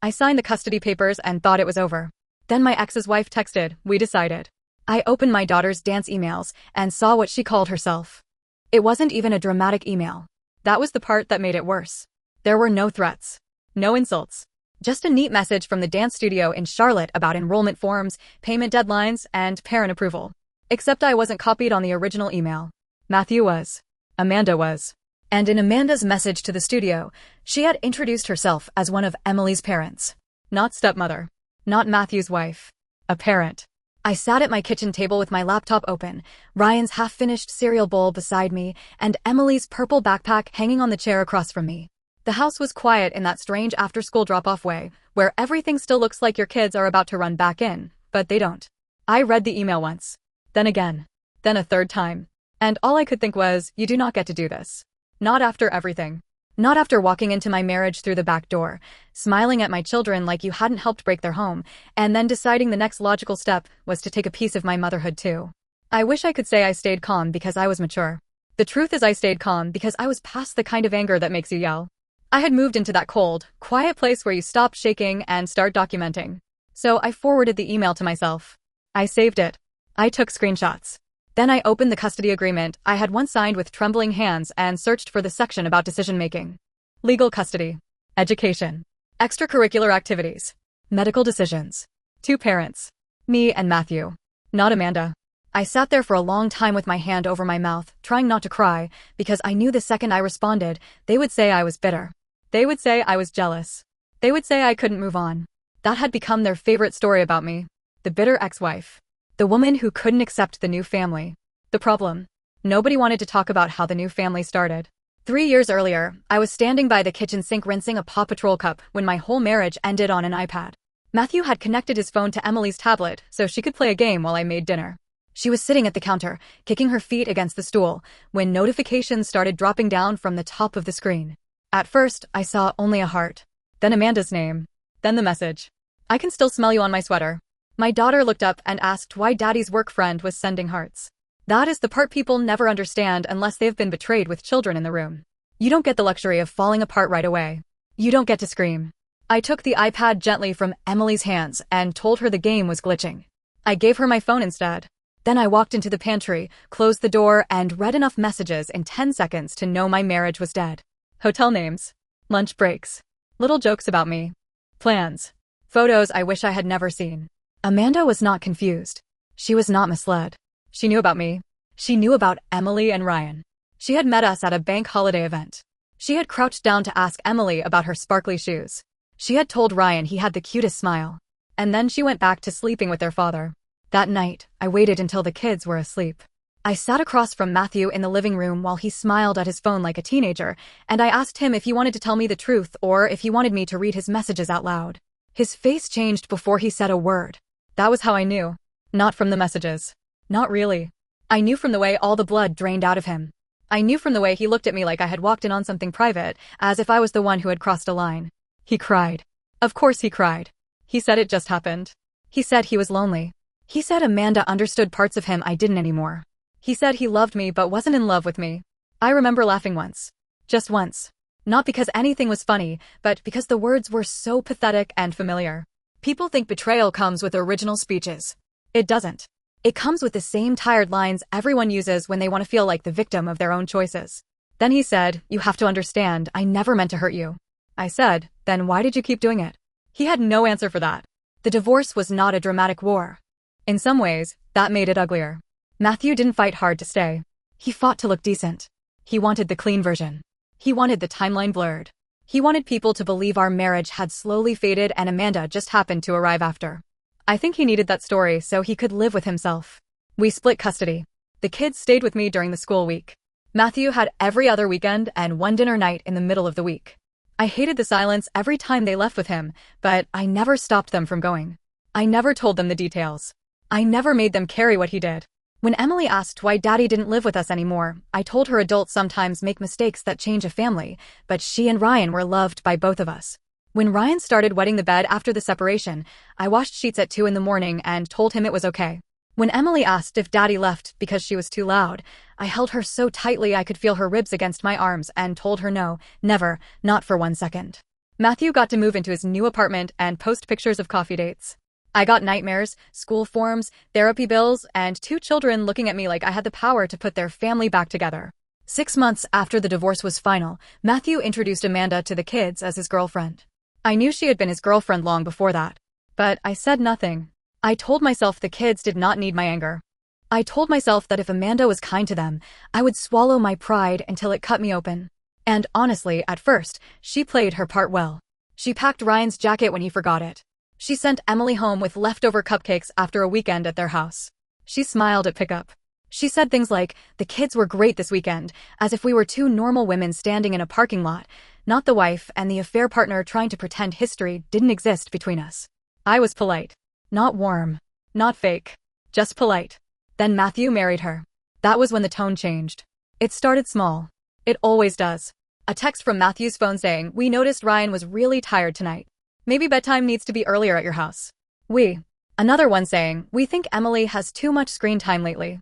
I signed the custody papers and thought it was over. Then my ex's wife texted, "We decided." I opened my daughter's dance emails and saw what she called herself. It wasn't even a dramatic email. That was the part that made it worse. There were no threats. No insults. Just a neat message from the dance studio in Charlotte about enrollment forms, payment deadlines, and parent approval. Except I wasn't copied on the original email. Matthew was. Amanda was. And in Amanda's message to the studio, she had introduced herself as one of Emily's parents. Not stepmother. Not Matthew's wife. A parent. I sat at my kitchen table with my laptop open, Ryan's half-finished cereal bowl beside me, and Emily's purple backpack hanging on the chair across from me. The house was quiet in that strange after-school drop-off way, where everything still looks like your kids are about to run back in, but they don't. I read the email once. Then again. Then a third time. And all I could think was, you do not get to do this. Not after everything. Not after walking into my marriage through the back door, smiling at my children like you hadn't helped break their home, and then deciding the next logical step was to take a piece of my motherhood too. I wish I could say I stayed calm because I was mature. The truth is I stayed calm because I was past the kind of anger that makes you yell. I had moved into that cold, quiet place where you stop shaking and start documenting. So I forwarded the email to myself. I saved it. I took screenshots. Then I opened the custody agreement I had once signed with trembling hands and searched for the section about decision-making. Legal custody. Education. Extracurricular activities. Medical decisions. 2 parents. Me and Matthew. Not Amanda. I sat there for a long time with my hand over my mouth, trying not to cry, because I knew the second I responded, they would say I was bitter. They would say I was jealous. They would say I couldn't move on. That had become their favorite story about me. The bitter ex-wife. The woman who couldn't accept the new family. The problem. Nobody wanted to talk about how the new family started. 3 years earlier, I was standing by the kitchen sink rinsing a Paw Patrol cup when my whole marriage ended on an iPad. Matthew had connected his phone to Emily's tablet so she could play a game while I made dinner. She was sitting at the counter, kicking her feet against the stool, when notifications started dropping down from the top of the screen. At first, I saw only a heart. Then Amanda's name. Then the message. "I can still smell you on my sweater." My daughter looked up and asked why Daddy's work friend was sending hearts. That is the part people never understand unless they've been betrayed with children in the room. You don't get the luxury of falling apart right away. You don't get to scream. I took the iPad gently from Emily's hands and told her the game was glitching. I gave her my phone instead. Then I walked into the pantry, closed the door, and read enough messages in 10 seconds to know my marriage was dead. Hotel names. Lunch breaks. Little jokes about me. Plans. Photos I wish I had never seen. Amanda was not confused. She was not misled. She knew about me. She knew about Emily and Ryan. She had met us at a bank holiday event. She had crouched down to ask Emily about her sparkly shoes. She had told Ryan he had the cutest smile. And then she went back to sleeping with their father. That night, I waited until the kids were asleep. I sat across from Matthew in the living room while he smiled at his phone like a teenager, and I asked him if he wanted to tell me the truth or if he wanted me to read his messages out loud. His face changed before he said a word. That was how I knew. Not from the messages. Not really. I knew from the way all the blood drained out of him. I knew from the way he looked at me like I had walked in on something private, as if I was the one who had crossed a line. He cried. Of course he cried. He said it just happened. He said he was lonely. He said Amanda understood parts of him I didn't anymore. He said he loved me but wasn't in love with me. I remember laughing once. Just once. Not because anything was funny, but because the words were so pathetic and familiar. People think betrayal comes with original speeches. It doesn't. It comes with the same tired lines everyone uses when they want to feel like the victim of their own choices. Then he said, "You have to understand, I never meant to hurt you." I said, "Then why did you keep doing it?" He had no answer for that. The divorce was not a dramatic war. In some ways, that made it uglier. Matthew didn't fight hard to stay. He fought to look decent. He wanted the clean version. He wanted the timeline blurred. He wanted people to believe our marriage had slowly faded and Amanda just happened to arrive after. I think he needed that story so he could live with himself. We split custody. The kids stayed with me during the school week. Matthew had every other weekend and one dinner night in the middle of the week. I hated the silence every time they left with him, but I never stopped them from going. I never told them the details. I never made them carry what he did. When Emily asked why Daddy didn't live with us anymore, I told her adults sometimes make mistakes that change a family, but she and Ryan were loved by both of us. When Ryan started wetting the bed after the separation, I washed sheets at 2 in the morning and told him it was okay. When Emily asked if Daddy left because she was too loud, I held her so tightly I could feel her ribs against my arms and told her no, never, not for 1 second. Matthew got to move into his new apartment and post pictures of coffee dates. I got nightmares, school forms, therapy bills, and 2 children looking at me like I had the power to put their family back together. 6 months after the divorce was final, Matthew introduced Amanda to the kids as his girlfriend. I knew she had been his girlfriend long before that. But I said nothing. I told myself the kids did not need my anger. I told myself that if Amanda was kind to them, I would swallow my pride until it cut me open. And honestly, at first, she played her part well. She packed Ryan's jacket when he forgot it. She sent Emily home with leftover cupcakes after a weekend at their house. She smiled at pickup. She said things like, "The kids were great this weekend," as if we were 2 normal women standing in a parking lot, not the wife and the affair partner trying to pretend history didn't exist between us. I was polite. Not warm. Not fake. Just polite. Then Matthew married her. That was when the tone changed. It started small. It always does. A text from Matthew's phone saying, "We noticed Ryan was really tired tonight. Maybe bedtime needs to be earlier at your house." Another one saying, "We think Emily has too much screen time lately."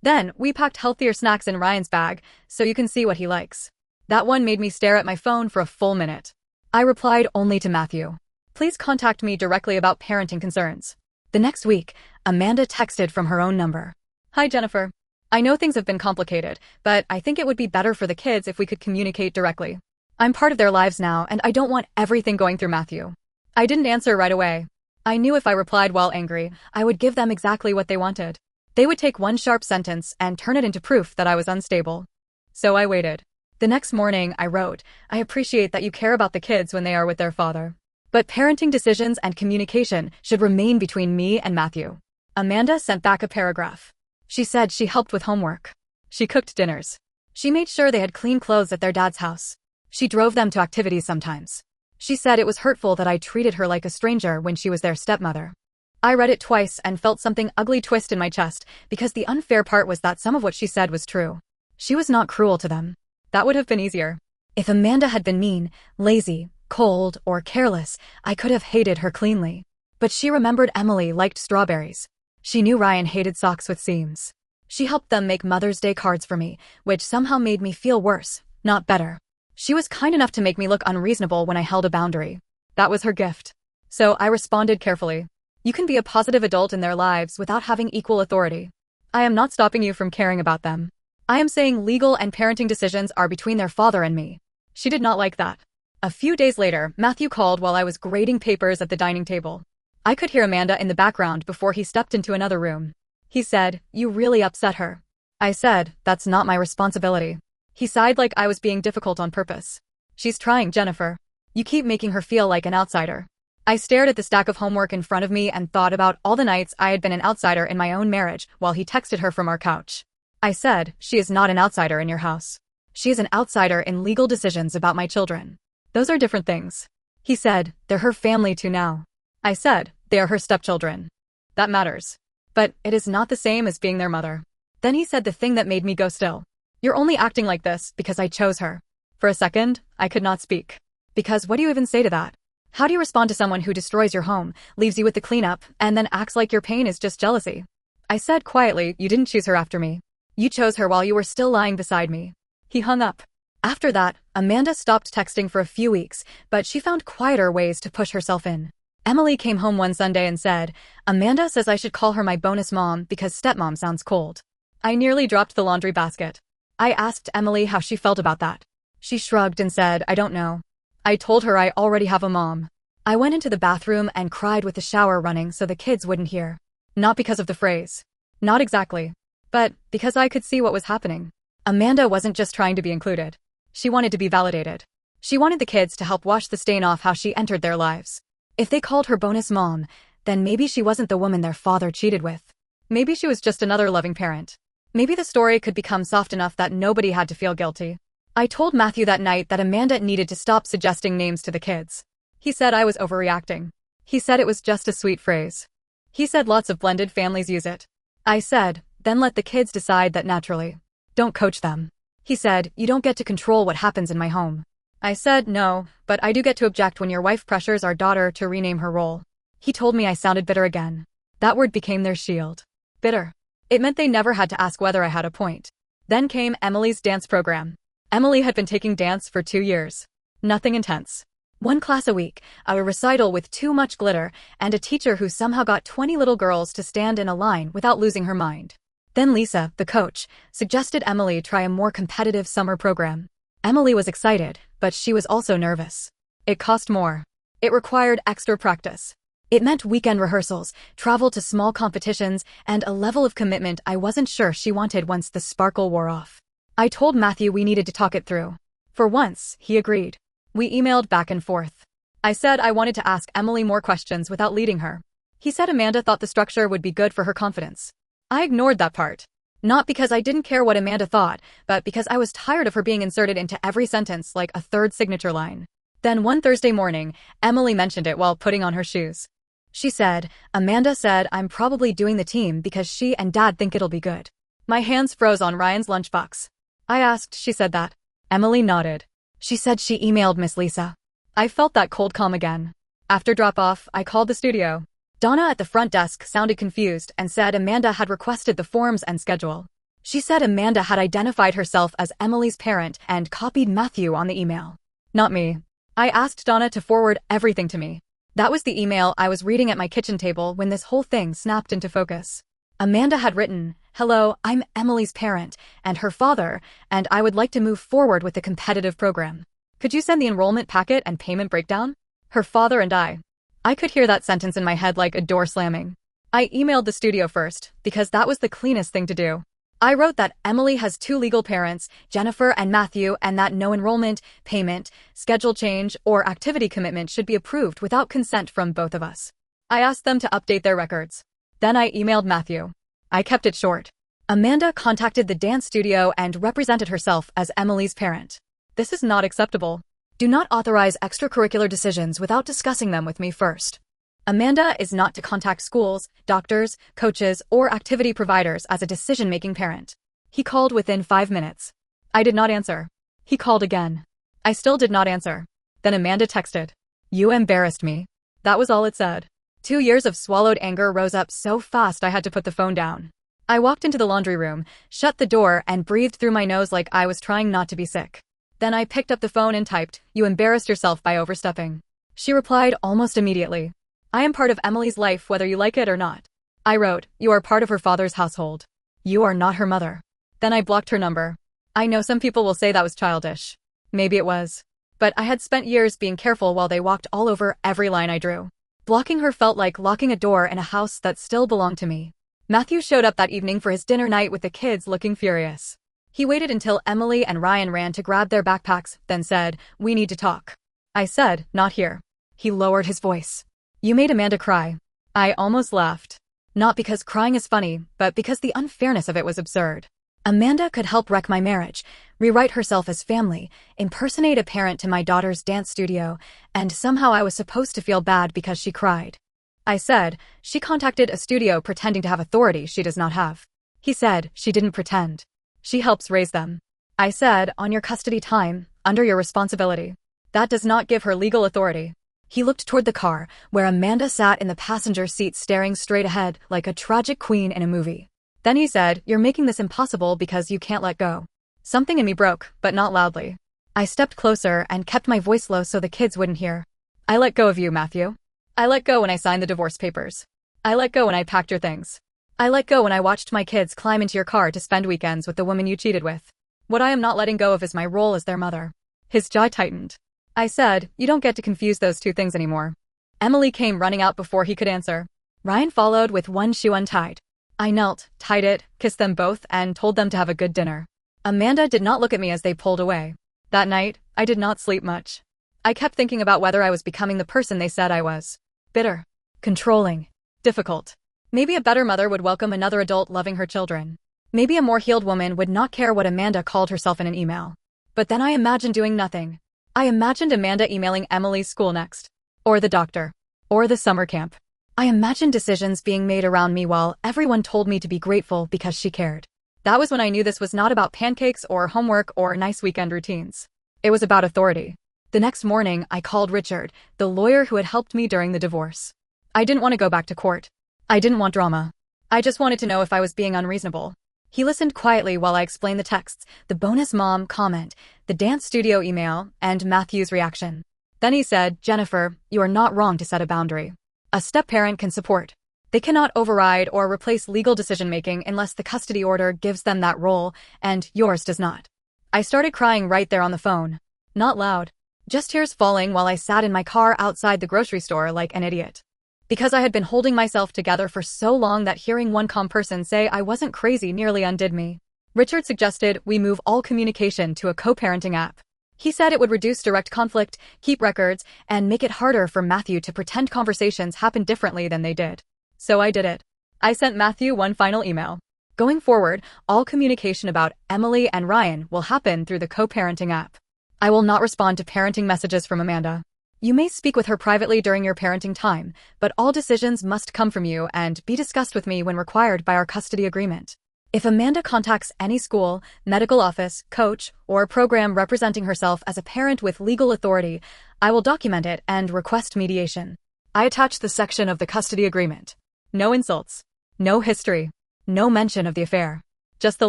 Then, we packed healthier snacks in Ryan's bag, so you can see what he likes. That one made me stare at my phone for a full minute. I replied only to Matthew. "Please contact me directly about parenting concerns." The next week, Amanda texted from her own number. "Hi Jennifer. I know things have been complicated, but I think it would be better for the kids if we could communicate directly. I'm part of their lives now, and I don't want everything going through Matthew." I didn't answer right away. I knew if I replied while angry, I would give them exactly what they wanted. They would take one sharp sentence and turn it into proof that I was unstable. So I waited. The next morning, I wrote, "I appreciate that you care about the kids when they are with their father. But parenting decisions and communication should remain between me and Matthew." Amanda sent back a paragraph. She said she helped with homework. She cooked dinners. She made sure they had clean clothes at their dad's house. She drove them to activities sometimes. She said it was hurtful that I treated her like a stranger when she was their stepmother. I read it twice and felt something ugly twist in my chest, because the unfair part was that some of what she said was true. She was not cruel to them. That would have been easier. If Amanda had been mean, lazy, cold, or careless, I could have hated her cleanly. But she remembered Emily liked strawberries. She knew Ryan hated socks with seams. She helped them make Mother's Day cards for me, which somehow made me feel worse, not better. She was kind enough to make me look unreasonable when I held a boundary. That was her gift. So I responded carefully. "You can be a positive adult in their lives without having equal authority. I am not stopping you from caring about them. I am saying legal and parenting decisions are between their father and me." She did not like that. A few days later, Matthew called while I was grading papers at the dining table. I could hear Amanda in the background before he stepped into another room. He said, "You really upset her." I said, "That's not my responsibility." He sighed like I was being difficult on purpose. "She's trying, Jennifer. You keep making her feel like an outsider." I stared at the stack of homework in front of me and thought about all the nights I had been an outsider in my own marriage while he texted her from our couch. I said, "She is not an outsider in your house. She is an outsider in legal decisions about my children. Those are different things." He said, "They're her family too now." I said, "They are her stepchildren. That matters. But it is not the same as being their mother." Then he said the thing that made me go still. "You're only acting like this because I chose her." For a second, I could not speak. Because what do you even say to that? How do you respond to someone who destroys your home, leaves you with the cleanup, and then acts like your pain is just jealousy? I said quietly, "You didn't choose her after me. You chose her while you were still lying beside me." He hung up. After that, Amanda stopped texting for a few weeks, but she found quieter ways to push herself in. Emily came home one Sunday and said, "Amanda says I should call her my bonus mom because stepmom sounds cold." I nearly dropped the laundry basket. I asked Emily how she felt about that. She shrugged and said, "I don't know." I told her I already have a mom. I went into the bathroom and cried with the shower running so the kids wouldn't hear. Not because of the phrase. Not exactly. But because I could see what was happening. Amanda wasn't just trying to be included. She wanted to be validated. She wanted the kids to help wash the stain off how she entered their lives. If they called her bonus mom, then maybe she wasn't the woman their father cheated with. Maybe she was just another loving parent. Maybe the story could become soft enough that nobody had to feel guilty. I told Matthew that night that Amanda needed to stop suggesting names to the kids. He said I was overreacting. He said it was just a sweet phrase. He said lots of blended families use it. I said, "Then let the kids decide that naturally. Don't coach them." He said, "You don't get to control what happens in my home." I said, "No, but I do get to object when your wife pressures our daughter to rename her role." He told me I sounded bitter again. That word became their shield. Bitter. It meant they never had to ask whether I had a point. Then came Emily's dance program. Emily had been taking dance for 2 years. Nothing intense. One class a week, a recital with too much glitter, and a teacher who somehow got 20 little girls to stand in a line without losing her mind. Then Lisa, the coach, suggested Emily try a more competitive summer program. Emily was excited, but she was also nervous. It cost more. It required extra practice. It meant weekend rehearsals, travel to small competitions, and a level of commitment I wasn't sure she wanted once the sparkle wore off. I told Matthew we needed to talk it through. For once, he agreed. We emailed back and forth. I said I wanted to ask Emily more questions without leading her. He said Amanda thought the structure would be good for her confidence. I ignored that part. Not because I didn't care what Amanda thought, but because I was tired of her being inserted into every sentence like a third signature line. Then one Thursday morning, Emily mentioned it while putting on her shoes. She said, Amanda said I'm probably doing the team because she and Dad think it'll be good. My hands froze on Ryan's lunchbox. I asked, she said that. Emily nodded. She said she emailed Miss Lisa. I felt that cold calm again. After drop-off, I called the studio. Donna at the front desk sounded confused and said Amanda had requested the forms and schedule. She said Amanda had identified herself as Emily's parent and copied Matthew on the email. Not me. I asked Donna to forward everything to me. That was the email I was reading at my kitchen table when this whole thing snapped into focus. Amanda had written, "Hello, I'm Emily's parent and her father, and I would like to move forward with the competitive program. Could you send the enrollment packet and payment breakdown? Her father and I." I could hear that sentence in my head like a door slamming. I emailed the studio first, because that was the cleanest thing to do. I wrote that Emily has two legal parents, Jennifer and Matthew, and that no enrollment, payment, schedule change, or activity commitment should be approved without consent from both of us. I asked them to update their records. Then I emailed Matthew. I kept it short. Amanda contacted the dance studio and represented herself as Emily's parent. This is not acceptable. Do not authorize extracurricular decisions without discussing them with me first. Amanda is not to contact schools, doctors, coaches, or activity providers as a decision-making parent. He called within 5 minutes. I did not answer. He called again. I still did not answer. Then Amanda texted. "You embarrassed me." That was all it said. 2 years of swallowed anger rose up so fast I had to put the phone down. I walked into the laundry room, shut the door, and breathed through my nose like I was trying not to be sick. Then I picked up the phone and typed, "You embarrassed yourself by overstepping." She replied almost immediately. "I am part of Emily's life whether you like it or not." I wrote, "You are part of her father's household. You are not her mother." Then I blocked her number. I know some people will say that was childish. Maybe it was. But I had spent years being careful while they walked all over every line I drew. Blocking her felt like locking a door in a house that still belonged to me. Matthew showed up that evening for his dinner night with the kids looking furious. He waited until Emily and Ryan ran to grab their backpacks, then said, "We need to talk." I said, "Not here." He lowered his voice. "You made Amanda cry." I almost laughed. Not because crying is funny, but because the unfairness of it was absurd. Amanda could help wreck my marriage, rewrite herself as family, impersonate a parent to my daughter's dance studio, and somehow I was supposed to feel bad because she cried. I said, "She contacted a studio pretending to have authority she does not have." He said, "She didn't pretend. She helps raise them." I said, "On your custody time, under your responsibility. That does not give her legal authority." He looked toward the car, where Amanda sat in the passenger seat staring straight ahead like a tragic queen in a movie. Then he said, "You're making this impossible because you can't let go." Something in me broke, but not loudly. I stepped closer and kept my voice low so the kids wouldn't hear. "I let go of you, Matthew. I let go when I signed the divorce papers. I let go when I packed your things. I let go when I watched my kids climb into your car to spend weekends with the woman you cheated with. What I am not letting go of is my role as their mother." His jaw tightened. I said, "You don't get to confuse those two things anymore." Emily came running out before he could answer. Ryan followed with one shoe untied. I knelt, tied it, kissed them both, and told them to have a good dinner. Amanda did not look at me as they pulled away. That night, I did not sleep much. I kept thinking about whether I was becoming the person they said I was. Bitter. Controlling. Difficult. Maybe a better mother would welcome another adult loving her children. Maybe a more healed woman would not care what Amanda called herself in an email. But then I imagined doing nothing. I imagined Amanda emailing Emily's school next. Or the doctor. Or the summer camp. I imagined decisions being made around me while everyone told me to be grateful because she cared. That was when I knew this was not about pancakes or homework or nice weekend routines. It was about authority. The next morning, I called Richard, the lawyer who had helped me during the divorce. I didn't want to go back to court. I didn't want drama. I just wanted to know if I was being unreasonable. He listened quietly while I explained the texts, the bonus mom comment, the dance studio email, and Matthew's reaction. Then he said, Jennifer, you are not wrong to set a boundary. A step-parent can support. They cannot override or replace legal decision-making unless the custody order gives them that role, and yours does not. I started crying right there on the phone. Not loud. Just tears falling while I sat in my car outside the grocery store like an idiot. Because I had been holding myself together for so long that hearing one calm person say I wasn't crazy nearly undid me. Richard suggested we move all communication to a co-parenting app. He said it would reduce direct conflict, keep records, and make it harder for Matthew to pretend conversations happened differently than they did. So I did it. I sent Matthew one final email. Going forward, all communication about Emily and Ryan will happen through the co-parenting app. I will not respond to parenting messages from Amanda. You may speak with her privately during your parenting time, but all decisions must come from you and be discussed with me when required by our custody agreement. If Amanda contacts any school, medical office, coach, or program representing herself as a parent with legal authority, I will document it and request mediation. I attached the section of the custody agreement. No insults. No history. No mention of the affair. Just the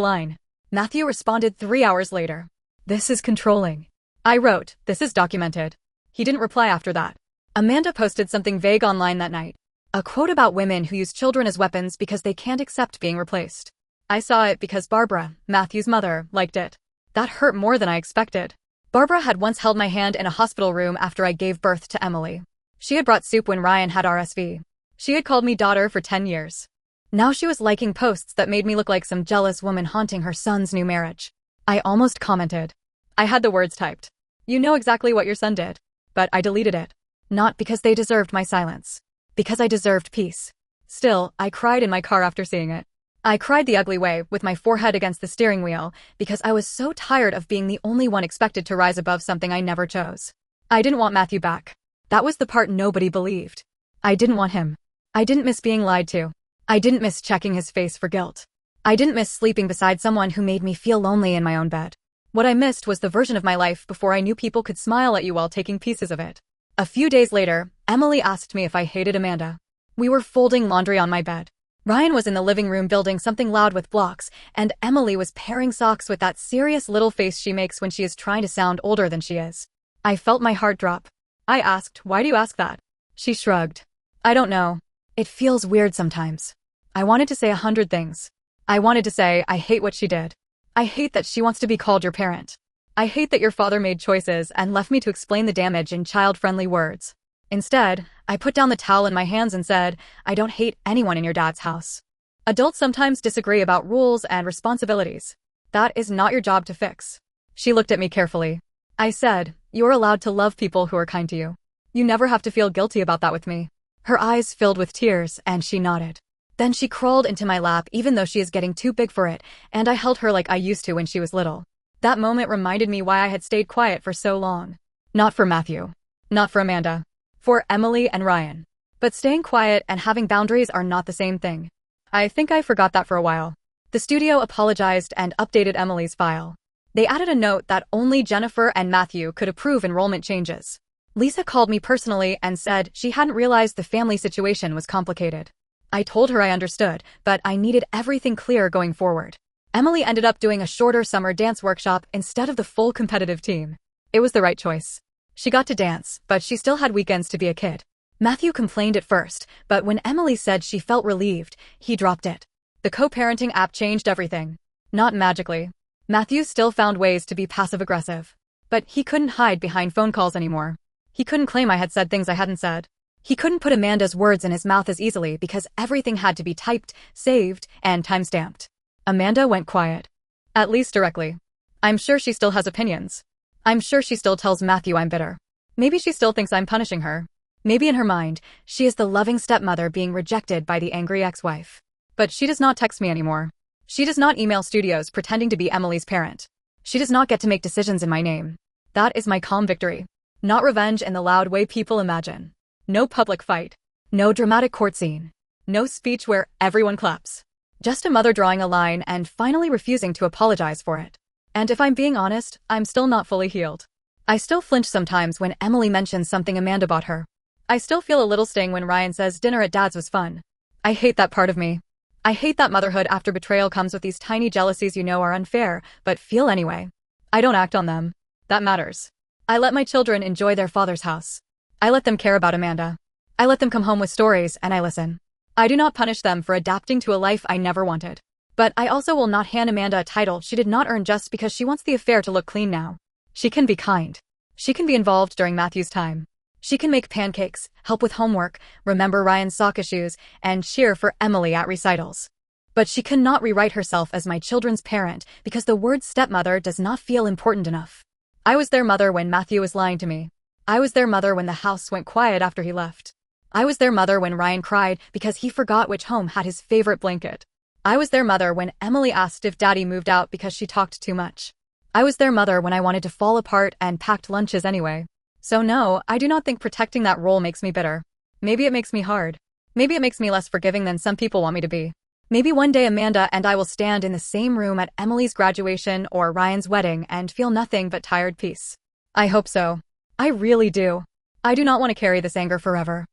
line. Matthew responded 3 hours later. This is controlling. I wrote, this is documented. He didn't reply after that. Amanda posted something vague online that night. A quote about women who use children as weapons because they can't accept being replaced. I saw it because Barbara, Matthew's mother, liked it. That hurt more than I expected. Barbara had once held my hand in a hospital room after I gave birth to Emily. She had brought soup when Ryan had RSV. She had called me daughter for 10 years. Now she was liking posts that made me look like some jealous woman haunting her son's new marriage. I almost commented. I had the words typed. You know exactly what your son did. But I deleted it. Not because they deserved my silence. Because I deserved peace. Still, I cried in my car after seeing it. I cried the ugly way, with my forehead against the steering wheel, because I was so tired of being the only one expected to rise above something I never chose. I didn't want Matthew back. That was the part nobody believed. I didn't want him. I didn't miss being lied to. I didn't miss checking his face for guilt. I didn't miss sleeping beside someone who made me feel lonely in my own bed. What I missed was the version of my life before I knew people could smile at you while taking pieces of it. A few days later, Emily asked me if I hated Amanda. We were folding laundry on my bed. Ryan was in the living room building something loud with blocks, and Emily was pairing socks with that serious little face she makes when she is trying to sound older than she is. I felt my heart drop. I asked, why do you ask that? She shrugged. I don't know. It feels weird sometimes. I wanted to say 100 things. I wanted to say, I hate what she did. I hate that she wants to be called your parent. I hate that your father made choices and left me to explain the damage in child-friendly words. Instead, I put down the towel in my hands and said, I don't hate anyone in your dad's house. Adults sometimes disagree about rules and responsibilities. That is not your job to fix. She looked at me carefully. I said, you're allowed to love people who are kind to you. You never have to feel guilty about that with me. Her eyes filled with tears, and she nodded. Then she crawled into my lap even though she is getting too big for it, and I held her like I used to when she was little. That moment reminded me why I had stayed quiet for so long. Not for Matthew. Not for Amanda. For Emily and Ryan. But staying quiet and having boundaries are not the same thing. I think I forgot that for a while. The studio apologized and updated Emily's file. They added a note that only Jennifer and Matthew could approve enrollment changes. Lisa called me personally and said she hadn't realized the family situation was complicated. I told her I understood, but I needed everything clear going forward. Emily ended up doing a shorter summer dance workshop instead of the full competitive team. It was the right choice. She got to dance, but she still had weekends to be a kid. Matthew complained at first, but when Emily said she felt relieved, he dropped it. The co-parenting app changed everything. Not magically. Matthew still found ways to be passive-aggressive. But he couldn't hide behind phone calls anymore. He couldn't claim I had said things I hadn't said. He couldn't put Amanda's words in his mouth as easily because everything had to be typed, saved, and time-stamped. Amanda went quiet. At least directly. I'm sure she still has opinions. I'm sure she still tells Matthew I'm bitter. Maybe she still thinks I'm punishing her. Maybe in her mind, she is the loving stepmother being rejected by the angry ex-wife. But she does not text me anymore. She does not email studios pretending to be Emily's parent. She does not get to make decisions in my name. That is my calm victory. Not revenge in the loud way people imagine. No public fight. No dramatic court scene. No speech where everyone claps. Just a mother drawing a line and finally refusing to apologize for it. And if I'm being honest, I'm still not fully healed. I still flinch sometimes when Emily mentions something Amanda bought her. I still feel a little sting when Ryan says dinner at Dad's was fun. I hate that part of me. I hate that motherhood after betrayal comes with these tiny jealousies you know are unfair, but feel anyway. I don't act on them. That matters. I let my children enjoy their father's house. I let them care about Amanda. I let them come home with stories and I listen. I do not punish them for adapting to a life I never wanted. But I also will not hand Amanda a title she did not earn just because she wants the affair to look clean now. She can be kind. She can be involved during Matthew's time. She can make pancakes, help with homework, remember Ryan's sock issues, and cheer for Emily at recitals. But she cannot rewrite herself as my children's parent because the word stepmother does not feel important enough. I was their mother when Matthew was lying to me. I was their mother when the house went quiet after he left. I was their mother when Ryan cried because he forgot which home had his favorite blanket. I was their mother when Emily asked if Daddy moved out because she talked too much. I was their mother when I wanted to fall apart and packed lunches anyway. So no, I do not think protecting that role makes me bitter. Maybe it makes me hard. Maybe it makes me less forgiving than some people want me to be. Maybe one day Amanda and I will stand in the same room at Emily's graduation or Ryan's wedding and feel nothing but tired peace. I hope so. I really do. I do not want to carry this anger forever.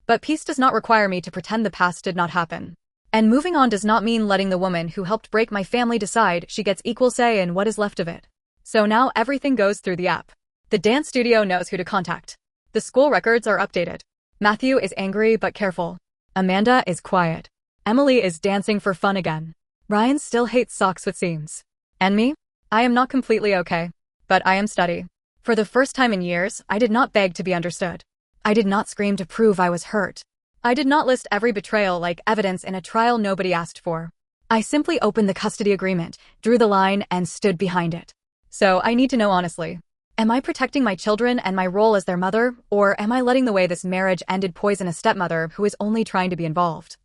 But peace does not require me to pretend the past did not happen. And moving on does not mean letting the woman who helped break my family decide she gets equal say in what is left of it. So now everything goes through the app. The dance studio knows who to contact. The school records are updated. Matthew is angry but careful. Amanda is quiet. Emily is dancing for fun again. Ryan still hates socks with seams. And me? I am not completely okay. But I am steady. For the first time in years, I did not beg to be understood. I did not scream to prove I was hurt. I did not list every betrayal like evidence in a trial nobody asked for. I simply opened the custody agreement, drew the line, and stood behind it. So I need to know honestly. Am I protecting my children and my role as their mother, or am I letting the way this marriage ended poison a stepmother who is only trying to be involved?